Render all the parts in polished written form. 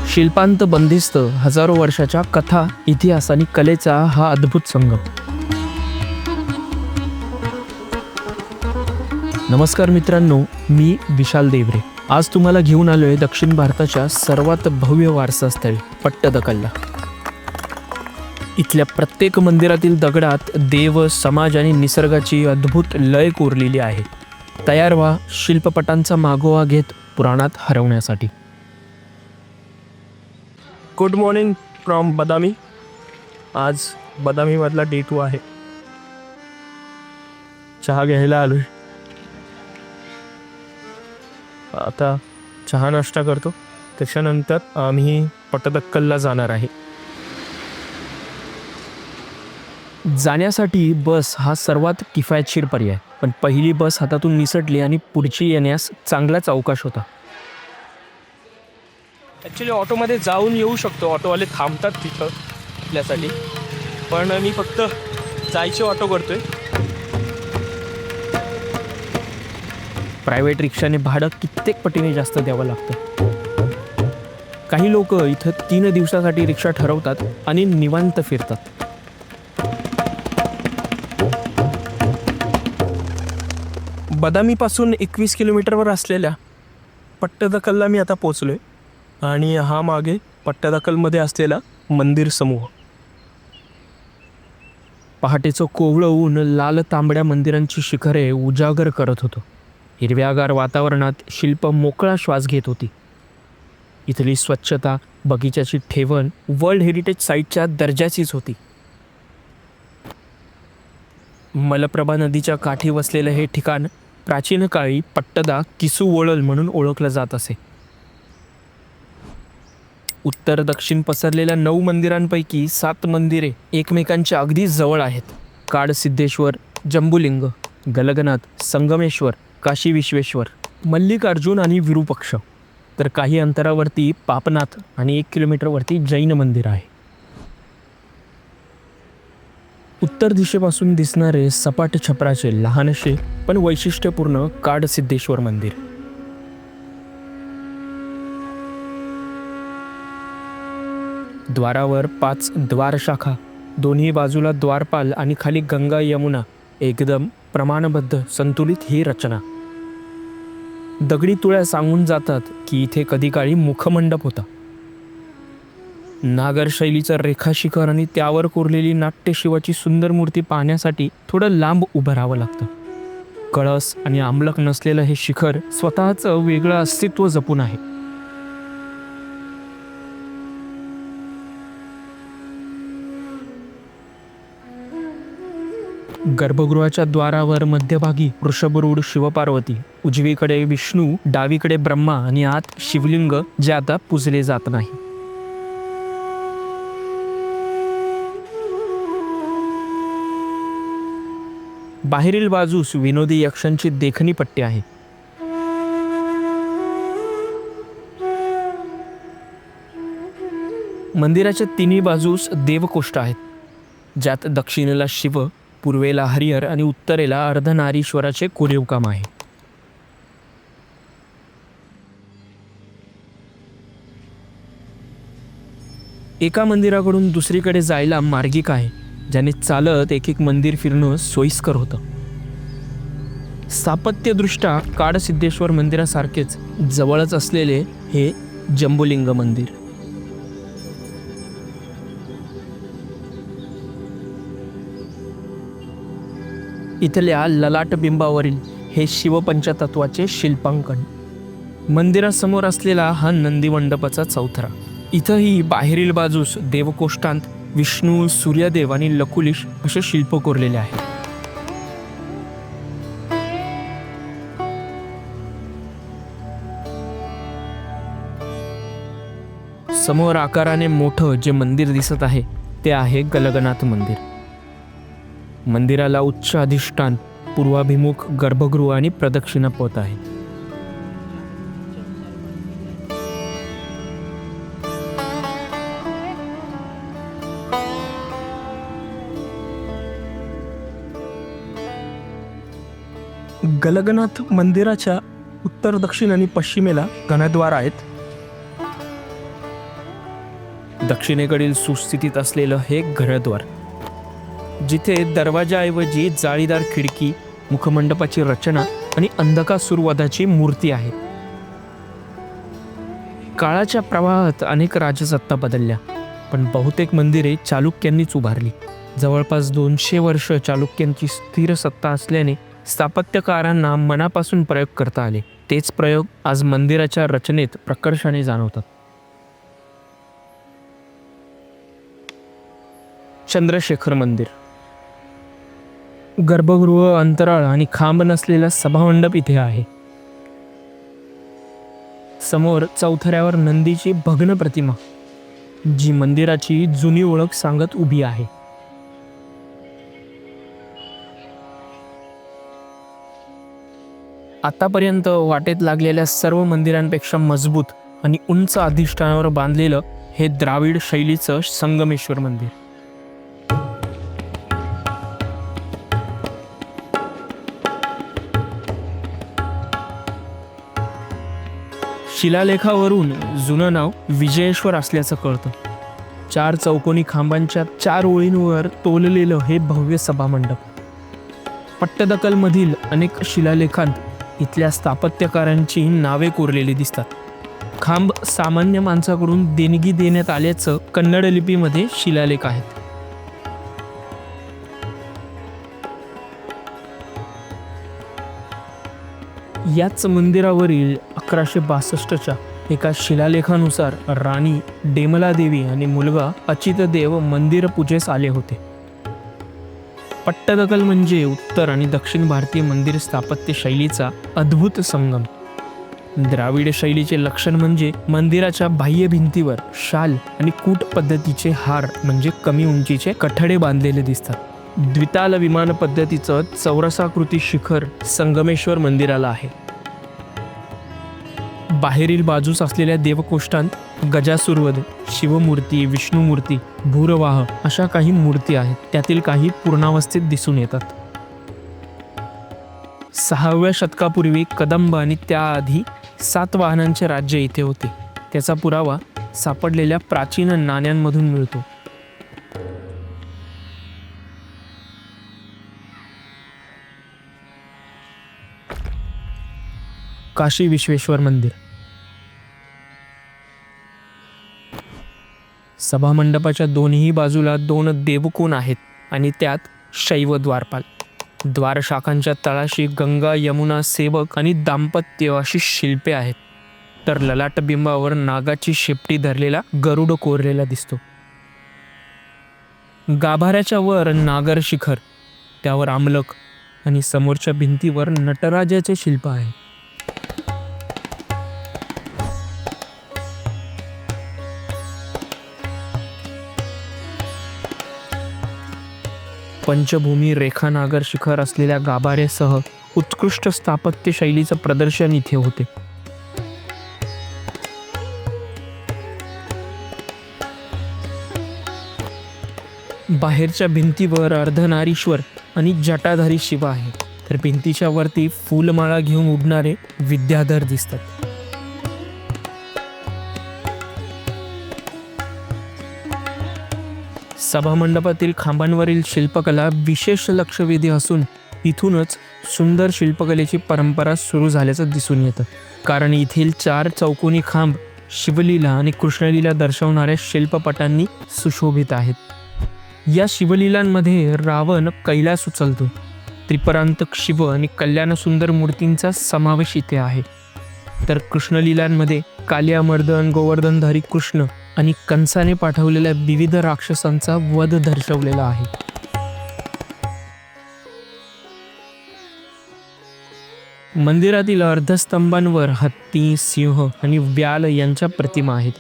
शिल्पांत बंदिस्त हजारो वर्षाच्या कथा, इतिहास आणि कलेचा हा अद्भुत संगम. नमस्कार मित्रांनो, मी विशाल देवरे. आज तुम्हाला घेऊन आलोय दक्षिण भारताच्या सर्वात भव्य वारसास्थळी पट्टदकलला. इथल्या प्रत्येक मंदिरातील दगडात देव, समाज आणि निसर्गाची अद्भुत लय कोरलेली आहे. तयार व्हा शिल्पपटांचा मागोवा घेत पुराणात हरवण्यासाठी. गुड मॉर्निंग फ्रॉम बदामी. आज बदामीमधला डे 2 आहे. चहा घ्यायला आलोय. आता चहा नाश्ता करतो, त्याच्यानंतर आम्ही पट्टदकलला जाणार आहे. जाण्यासाठी बस हा सर्वात किफायतशीर पर्याय, पण पहिली बस हातातून निसटली आणि पुढची येण्यास चांगलाच अवकाश होता. ॲक्च्युली ऑटोमध्ये जाऊन येऊ शकतो, ऑटोवाले थांबतात तिथं आपल्यासाठी, पण मी फक्त जायचे ऑटो करतोय. प्रायव्हेट रिक्षाने भाडं कित्येक पटीने जास्त द्यावं लागतं. काही लोक इथं 3 दिवसासाठी रिक्षा ठरवतात आणि निवांत फिरतात. बदामीपासून 21 किलोमीटरवर असलेल्या पट्टदकलला मी आता पोचलोय आणि हा मागे पट्टदकलमध्ये असलेला मंदिर समूह. पहाटेचं कोवळं ऊन लाल तांबड्या मंदिरांची शिखरे उजागर करत होतं. हिरव्यागार वातावरणात शिल्प मोकळा श्वास घेत होती. इथली स्वच्छता, बगीच्याची ठेवण वर्ल्ड हेरिटेज साईटच्या दर्जाचीच होती. मलप्रभा नदीच्या काठी वसलेलं हे ठिकाण प्राचीन काळी पट्टदा किसू वळल म्हणून ओळखलं जात असे. उत्तर दक्षिण पसरलेल्या 9 मंदिरांपैकी 7 मंदिरे एकमेकांच्या अगदी जवळ आहेत. काडसिद्धेश्वर, जंबुलिंग, गलगनाथ, संगमेश्वर, काशी विश्वेश्वर, मल्लिकार्जुन आणि विरूपक्ष. तर काही अंतरावरती पापनाथ आणि 1 किलोमीटरवरती जैन मंदिर आहे. उत्तर दिशेपासून दिसणारे सपाट छपराचे लहानशे पण वैशिष्ट्यपूर्ण काडसिद्धेश्वर मंदिर. द्वारावर 5 द्वारशाखा, दोन्ही बाजूला द्वारपाल आणि खाली गंगा यमुना. एकदम प्रमाणबद्ध संतुलित ही रचना. दगडी तुळ्या सांगून जातात की इथे कधी काळी मुखमंडप होता. नागर शैलीचं रेखाशिखर आणि त्यावर कोरलेली नाट्यशिवाची सुंदर मूर्ती पाहण्यासाठी थोडं लांब उभं राहावं लागतं. कळस आणि आंबलक नसलेलं हे शिखर स्वतःचं वेगळं अस्तित्व जपून आहे. गर्भगृहाच्या द्वारावर मध्यभागी वृषभरूढ शिवपार्वती, उजवीकडे विष्णू, डावीकडे ब्रह्मा आणि आत शिवलिंग, जे आता पूजले जात नाही. बाहेरील बाजूस विनोदी यक्षांची देखणी पट्टी आहे. मंदिराच्या तिन्ही बाजूस देवकोष्ठ आहेत, ज्यात दक्षिणेला शिव, पूर्वेला हरिहर आणि उत्तरेला अर्धनारीश्वराचे कोरीवकाम आहे. एका मंदिराकडून दुसरीकडे जायला मार्गिका आहे, ज्याने चालत एक मंदिर फिरणं सोयीस्कर होतं. स्थापत्यदृष्ट्या काडसिद्धेश्वर मंदिरासारखेच जवळच असलेले हे जंबुलिंग मंदिर. इथल्या ललाट बिंबावरील हे शिवपंचतत्वाचे शिल्पांकन. मंदिरासमोर असलेला हा नंदीमंडपाचा चौथरा. इथंही बाहेरील बाजूस देवकोष्ठांत विष्णू, सूर्यदेव आणि लकुलिश असे शिल्प कोरलेले आहे. समोर आकाराने मोठं जे मंदिर दिसत आहे ते आहे गलगनाथ मंदिर. मंदिराला उच्च अधिष्ठान, पूर्वाभिमुख गर्भगृह आणि प्रदक्षिणा पथ आहे. गलगनाथ मंदिराच्या उत्तर, दक्षिण आणि पश्चिमेला घनद्वार आहेत. दक्षिणेकडील सुस्थितीत असलेलं हे घरद्वार, जिथे दरवाजाऐवजी जाळीदार खिडकी, मुखमंडपाची रचना आणि अंधकासुरवधाची मूर्ती आहे. काळाच्या प्रवाहात अनेक राजसत्ता बदलल्या, पण बहुतेक मंदिरे चालुक्यांनीच उभारली. जवळपास 200 वर्ष चालुक्यांची स्थिर सत्ता असल्याने स्थापत्यकारांना मनापासून प्रयोग करता आले. तेच प्रयोग आज मंदिराच्या रचनेत प्रकर्षाने जाणवतात. चंद्रशेखर मंदिर. गर्भगृह, अंतराळ आणि खांब नसलेला सभामंडप इथे आहे. समोर चौथऱ्यावर नंदीची भग्न प्रतिमा, जी मंदिराची जुनी ओळख सांगत उभी आहे. आतापर्यंत वाटेत लागलेल्या सर्व मंदिरांपेक्षा मजबूत आणि उंच अधिष्ठानावर बांधलेलं हे द्राविड शैलीचं संगमेश्वर मंदिर. शिलालेखावरून जुनं नाव विजयेश्वर असल्याचं कळतं. 4 चौकोनी खांबांच्या 4 ओळींवर तोललेलं हे भव्य सभामंडप. पट्टदकलमधील अनेक शिलालेखांत इथल्या स्थापत्यकारांची नावे कोरलेली दिसतात. खांब सामान्य माणसाकडून देणगी देण्यात आल्याचं कन्नड लिपीमध्ये शिलालेख आहेत. याच मंदिरावरील 1162च्या एका शिलालेखानुसार राणी डेमलादेवी आणि मुलगा अचितदेव मंदिर पूजेस आले होते. पट्टदकल म्हणजे उत्तर आणि दक्षिण भारतीय मंदिर स्थापत्य शैलीचा अद्भुत संगम. द्राविड शैलीचे लक्षण म्हणजे मंदिराच्या बाह्य भिंतीवर शाल आणि कूट पद्धतीचे हार म्हणजे कमी उंचीचे कठडे बांधलेले दिसतात. द्विताल विमान पद्धतीचं चौरसाकृती शिखर संगमेश्वर मंदिराला आहे. बाहेरील बाजूस असलेल्या देवकोष्ठांत गजासुरवध, शिवमूर्ती, विष्णुमूर्ती, भूरवाह अशा काही मूर्ती आहेत. त्यातील काही पूर्णावस्थेत दिसून येतात. 6व्या शतकापूर्वी कदंब आणि त्याआधी सातवाहनांचे राज्य इथे होते. त्याचा पुरावा सापडलेल्या प्राचीन नाण्यांमधून मिळतो. काशी विश्वेश्वर मंदिर. सभामंडपाच्या दोन्ही बाजूला 2 देवकोण आहेत आणि त्यात शैव द्वारपाल. द्वारशाखांच्या तळाशी गंगा, यमुना, सेवक आणि दाम्पत्य अशी शिल्पे आहेत. तर ललाटबिंबावर नागाची शेपटी धरलेला गरुड कोरलेला दिसतो. गाभाऱ्याच्या वर नागर शिखर, त्यावर आमलक आणि समोरच्या भिंतीवर नटराजाचे शिल्प आहे. पंचभूमी रेखा नागर शिखर असलेल्या गाभाऱ्यासह उत्कृष्ट स्थापत्य शैलीचं प्रदर्शन इथे होते. बाहेरच्या भिंतीवर अर्धनारीश्वर आणि जटाधारी शिव आहे, तर भिंतीच्या वरती फूलमाळा घेऊन उडणारे विद्याधर दिसतात. सभामंडपातील खांबांवरील शिल्पकला विशेष लक्षवेधी असून इथूनच सुंदर शिल्पकलेची परंपरा सुरू झाल्याचं दिसून येतं. कारण येथील 4 चौकोनी खांब शिवलीला आणि कृष्णलीला दर्शवणाऱ्या शिल्पपटांनी सुशोभित आहेत. या शिवलीलांमध्ये रावण कैलास उचलतो, त्रिपरांतक शिव आणि कल्याणसुंदर मूर्तींचा समावेश इथे आहे. तर कृष्णलीलांमध्ये कालियामर्दन, गोवर्धनधारी कृष्ण आणि कंसाने पाठवलेल्या विविध राक्षसांचा वध दर्शवलेला आहे. मंदिरातील अर्धस्तंभांवर हत्ती, सिंह आणि व्याल यांच्या प्रतिमा आहेत.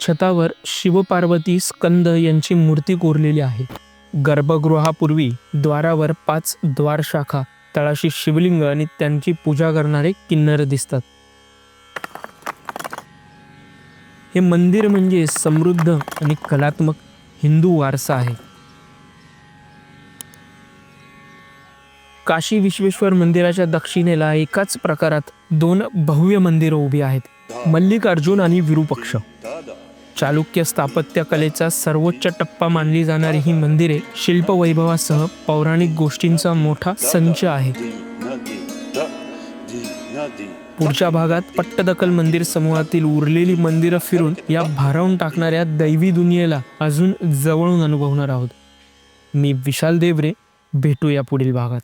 छतावर शिवपार्वती, स्कंद यांची मूर्ती कोरलेली आहे. गर्भगृहापूर्वी द्वारावर 5 द्वारशाखा, तळाशी शिवलिंग आणि त्यांची पूजा करणारे किन्नर दिसतात. हे मंदिर म्हणजे समृद्ध आणि कलात्मक हिंदू वारसा आहे. काशी विश्वेश्वर मंदिराच्या दक्षिणेला एकाच प्रकारात 2 भव्य मंदिरं उभी आहेत. मल्लिकार्जुन आणि विरूपक्ष. चालुक्य स्थापत्य कलेचा सर्वोच्च टप्पा मानली जाणारी ही मंदिरे शिल्पवैभवासह पौराणिक गोष्टींचा मोठा संच आहे. पुढच्या भागात पट्टदकल मंदिर समूहातील उरलेली मंदिरं फिरून या भारावून टाकणाऱ्या दैवी दुनियेला अजून जवळून अनुभवणार आहोत. मी विशाल देवरे. भेटूया पुढील भागात.